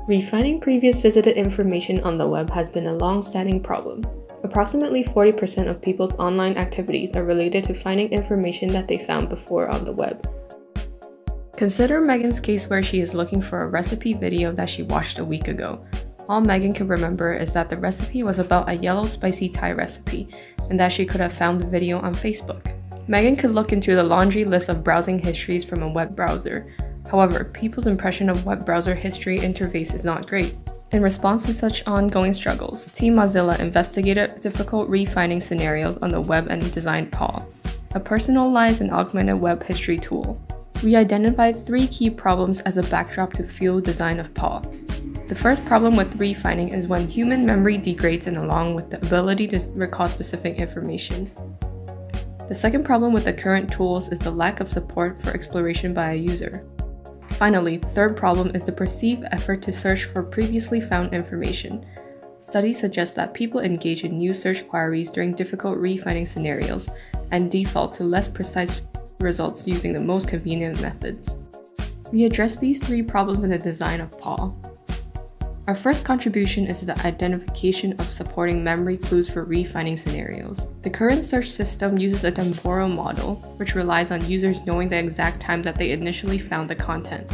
Refining previous visited information on the web has been a long-standing problem. Approximately 40% of people's online activities are related to finding information that they found before on the web. Consider Megan's case where she is looking for a recipe video that she watched a week ago. All Megan can remember is that the recipe was about a yellow spicy Thai recipe, and that she could have found the video on Facebook. Megan could look into the laundry list of browsing histories from a web browser. However, people's impression of web browser history interface is not great. In response to such ongoing struggles, Team Mozilla investigated difficult re-finding scenarios on the web and designed PAWH, a personalized and augmented web history tool. We identified 3 key problems as a backdrop to fuel design of PAWH. The first problem with re-finding is when human memory degrades and along with the ability to recall specific information. The second problem with the current tools is the lack of support for exploration by a user. Finally, the third problem is the perceived effort to search for previously found information. Studies suggest that people engage in new search queries during difficult re-finding scenarios and default to less precise results using the most convenient methods. We address these 3 problems in the design of PAWH. Our first contribution is the identification of supporting memory clues for re-finding scenarios. The current search system uses a temporal model, which relies on users knowing the exact time that they initially found the content.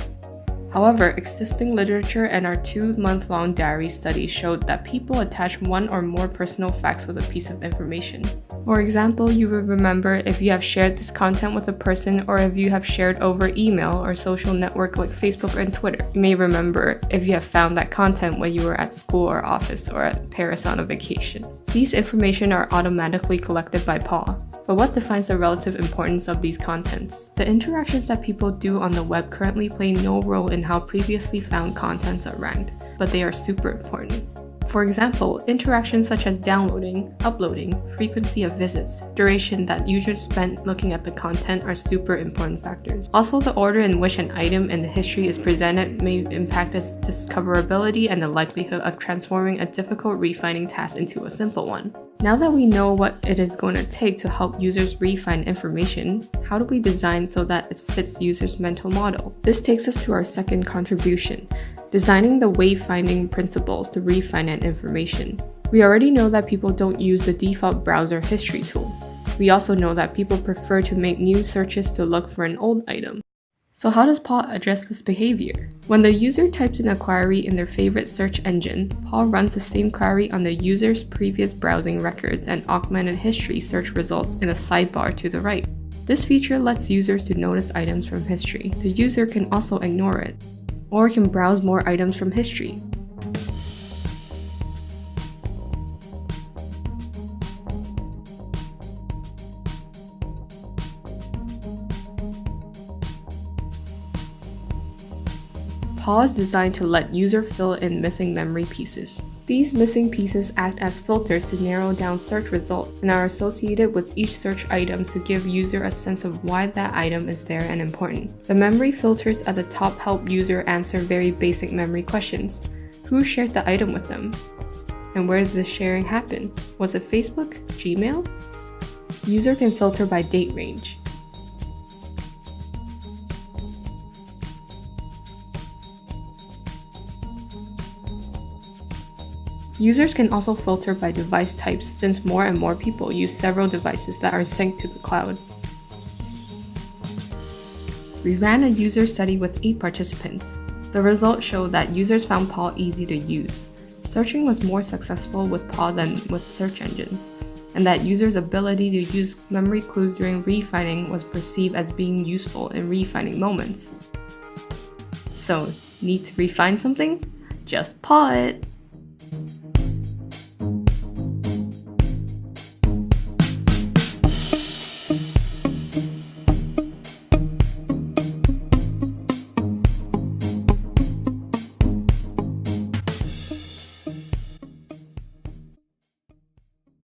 However, existing literature and our 2-month-long diary study showed that people attach 1 or more personal facts with a piece of information. For example, you will remember if you have shared this content with a person or if you have shared over email or social network like Facebook and Twitter. You may remember if you have found that content when you were at school or office or at Paris on a vacation. These information are automatically collected by PAWH. But what defines the relative importance of these contents? The interactions that people do on the web currently play no role in how previously found contents are ranked, but they are super important. For example, interactions such as downloading, uploading, frequency of visits, duration that users spent looking at the content are super important factors. Also, the order in which an item in the history is presented may impact its discoverability and the likelihood of transforming a difficult re-finding task into a simple one. Now that we know what it is going to take to help users re-find information, how do we design so that it fits users' mental model? This takes us to our second contribution, designing the wayfinding principles to re-find an information. We already know that people don't use the default browser history tool. We also know that people prefer to make new searches to look for an old item. So how does PAWH address this behavior? When the user types in a query in their favorite search engine, PAWH runs the same query on the user's previous browsing records and augmented history search results in a sidebar to the right. This feature lets users to notice items from history. The user can also ignore it, or can browse more items from history. PAWH is designed to let user fill in missing memory pieces. These missing pieces act as filters to narrow down search results and are associated with each search item to give user a sense of why that item is there and important. The memory filters at the top help user answer very basic memory questions. Who shared the item with them? And where did the sharing happen? Was it Facebook? Gmail? User can filter by date range. Users can also filter by device types since more and more people use several devices that are synced to the cloud. We ran a user study with 8 participants. The results showed that users found PAWH easy to use. Searching was more successful with PAWH than with search engines, and that users' ability to use memory clues during re-finding was perceived as being useful in re-finding moments. So, need to re-find something? Just PAWH it!